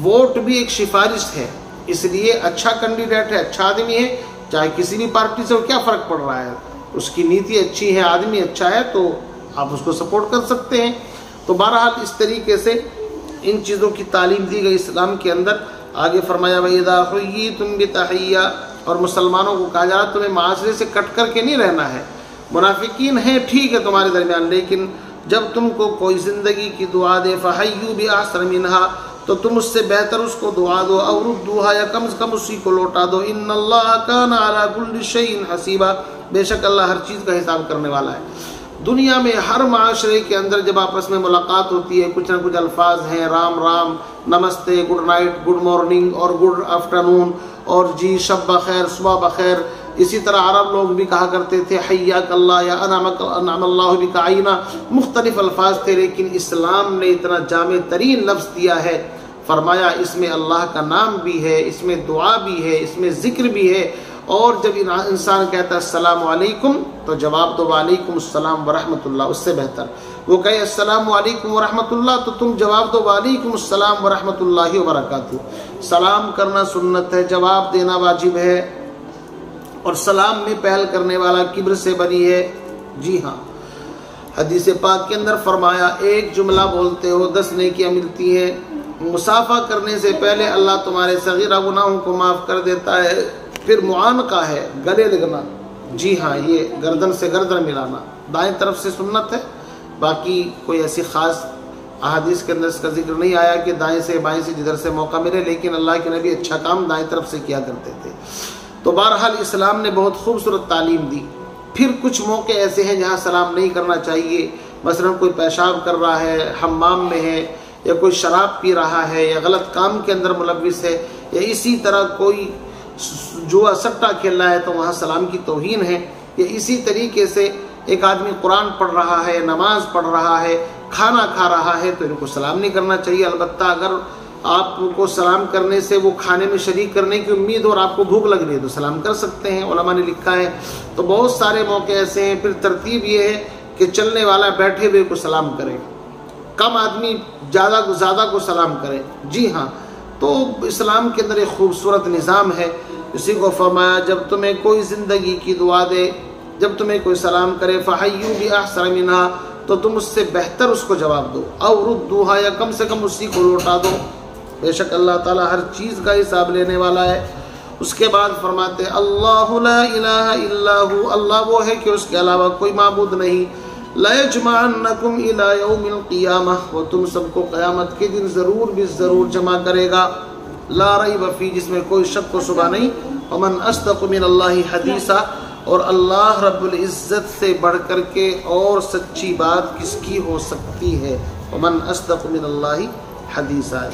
ووٹ بھی ایک سفارش ہے، اس لیے اچھا کینڈیڈیٹ ہے، اچھا آدمی ہے، چاہے کسی بھی پارٹی سے ہو، کیا فرق پڑ رہا ہے، اس کی نیتی اچھی ہے، آدمی اچھا ہے تو آپ اس کو سپورٹ کر سکتے ہیں۔ تو بہرحال اس طریقے سے ان چیزوں کی تعلیم دی گئی اسلام کے اندر۔ آگے فرمایا وَإِذَا حُيِّيتُم بِتَحِيَّةٍ، اور مسلمانوں کو کہا جا رہا تمہیں معاشرے سے کٹ کر کے نہیں رہنا ہے، منافقین ہیں ٹھیک ہے تمہارے درمیان، لیکن جب تم کو کوئی زندگی کی دعا دے فَحَيُّوا بِأَحْسَنَ مِنْهَا، تو تم اس سے بہتر اس کو دعا دو، أَوْ رُدُّوهَا، یا کم از کم اسی کو لوٹا دو، إِنَّ اللَّهَ كَانَ عَلَى كُلِّ شَيْءٍ حَسِيبًا، بے شک اللہ ہر چیز کا حساب کرنے والا ہے۔ دنیا میں ہر معاشرے کے اندر جب آپس میں ملاقات ہوتی ہے، کچھ نہ کچھ الفاظ ہیں، رام رام، نمستے، گڈ نائٹ، گڈ مارننگ اور گڈ آفٹرنون، اور جی شب بخیر، صبح بخیر۔ اسی طرح عرب لوگ بھی کہا کرتے تھے حیاک اللہ یا انعم اللہ بک عینا، مختلف الفاظ تھے، لیکن اسلام نے اتنا جامع ترین لفظ دیا ہے، فرمایا اس میں اللہ کا نام بھی ہے، اس میں دعا بھی ہے، اس میں ذکر بھی ہے، اور جب انسان کہتا ہے السلام علیکم تو جواب دو وعلیکم السلام ورحمۃ اللہ، اس سے بہتر وہ کہے السلام علیکم ورحمۃ اللہ تو تم جواب دو وعلیکم السلام ورحمۃ اللہ وبرکاتہ۔ سلام کرنا سنت ہے، جواب دینا واجب ہے، اور سلام میں پہل کرنے والا کبر سے بری ہے۔ جی ہاں، حدیث پاک کے اندر فرمایا ایک جملہ بولتے ہو 10 نیکیاں ملتی ہیں، مصافحہ کرنے سے پہلے اللہ تمہارے صغیرہ گناہوں کو معاف کر دیتا ہے۔ پھر معانقہ ہے، گلے لگنا، جی ہاں یہ گردن سے گردن ملانا، دائیں طرف سے سنت ہے، باقی کوئی ایسی خاص احادیث کے اندر اس کا ذکر نہیں آیا کہ دائیں سے بائیں سے جدھر سے موقع ملے، لیکن اللہ کے نبی اچھا کام دائیں طرف سے کیا کرتے تھے۔ تو بہرحال اسلام نے بہت خوبصورت تعلیم دی۔ پھر کچھ موقع ایسے ہیں جہاں سلام نہیں کرنا چاہیے، مثلا کوئی پیشاب کر رہا ہے، حمام میں ہے، یا کوئی شراب پی رہا ہے، یا غلط کام کے اندر ملوث ہے، یا اسی طرح کوئی جوا سٹا کھیل رہا ہے تو وہاں سلام کی توہین ہے، یا اسی طریقے سے ایک آدمی قرآن پڑھ رہا ہے، نماز پڑھ رہا ہے، کھانا کھا رہا ہے تو ان کو سلام نہیں کرنا چاہیے۔ البتہ اگر آپ کو سلام کرنے سے وہ کھانے میں شریک کرنے کی امید اور آپ کو بھوک لگ رہی ہے تو سلام کر سکتے ہیں، علماء نے لکھا ہے۔ تو بہت سارے موقع ایسے ہیں۔ پھر ترتیب یہ ہے کہ چلنے والا بیٹھے ہوئے کو سلام کرے، کم آدمی زیادہ کو سلام کرے۔ جی ہاں، تو اسلام کے اندر ایک خوبصورت نظام ہے۔ اسی کو فرمایا جب تمہیں کوئی زندگی کی دعا دے، جب تمہیں کوئی سلام کرے فَحَيُّوا بِأَحْسَنَ مِنْهَا، تو تم اس سے بہتر اس کو جواب دو، أَوْ رُدُّوهَا، یا کم سے کم اسی کو لوٹا دو، بے شک اللہ تعالیٰ ہر چیز کا حساب لینے والا ہے۔ اس کے بعد فرماتے اللہ لا الہ الا هو، اللہ وہ ہے کہ اس کے علاوہ کوئی معبود نہیں، لَيَجْمَعَنَّكُمْ إِلَى يَوْمِ الْقِيَامَةِ، وہ تم سب کو قیامت کے دن ضرور بھی ضرور جمع کرے گا، لا ریب فیہ، جس میں کوئی شک و شبہ نہیں۔ ومن اصدق من اللہ حدیثا، اور اللہ رب العزت سے بڑھ کر کے اور سچی بات کس کی ہو سکتی ہے؟ ومن اصدق من اللہ حدیثا۔